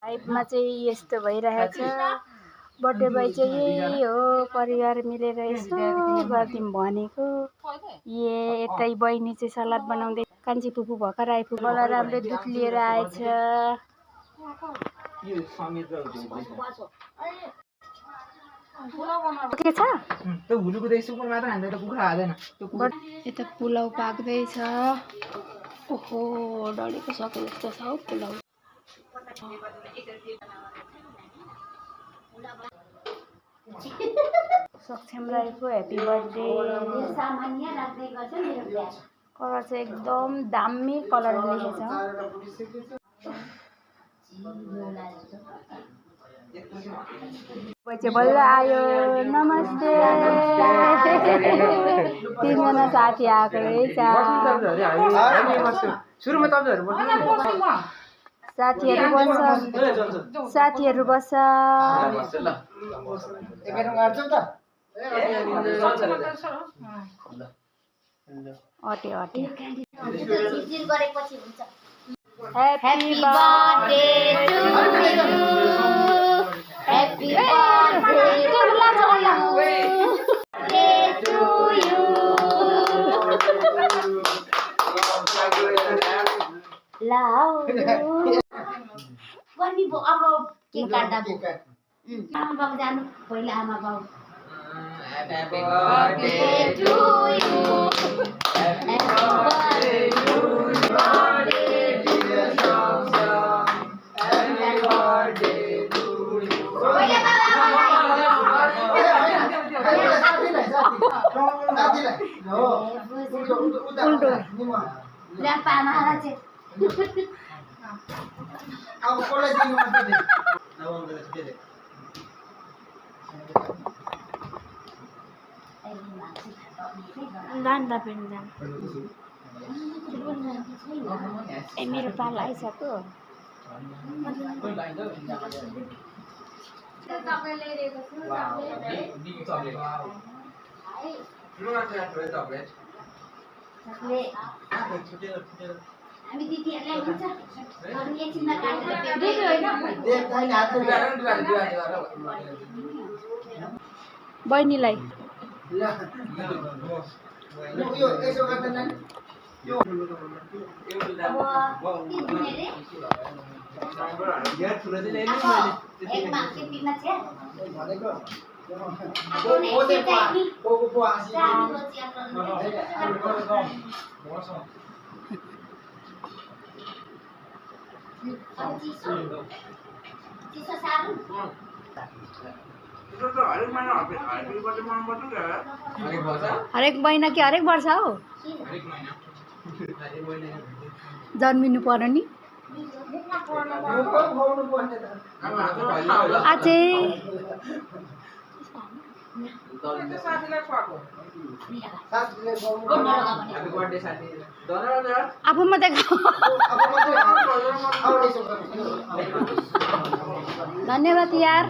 लाइफमा चाहिँ यस्तो भइरहेछ। बर्थडे बोय चाहिँ यही हो, परिवार मिलेर यसो गरिदिउँ भनेको। यतै बहिनी चाहिँ सलाद बनाउँदै, कान्छी फुपू भर्खर आइपुग्यो। बलरामले दुध लिएर आएछ। के छ त्यो हुलुको देख्छु पनि मात्र हान्दै त कुखुरा हाल्दैन। यता पुलाउ पाक्दैछ। ओहो डढेको सक्यो जस्तो छ हौ पुलाउ। सक्षम राईको ह्याप्पी बर्थडे। कलर चाहिँ एकदम दामी कलर लेखेछ। बच्चे बल्ल आयो। नमस्ते। तीनजना साथी आएको रहेछ। साथीहरू बस्छ। साथीहरू बस्छ। अटे अटे। Happy birthday to you. Happy birthday to you. Lao. गर्मी भो अब केक काट्दा भो। आमा बाबु जानु पहिला आमा बाबु। Happy birthday to you. Happy birthday to you. मेरो पाल आइसक्यो। हामी दिदीहरुलाई हुन्छ अनि एकछिनमा बहिनीलाई यो यसो गर्दैन यो हरेक महिना कि हरेक वर्ष हो जन्मिनु पर्यो नि आचे आफू मात्रै धन्यवाद यार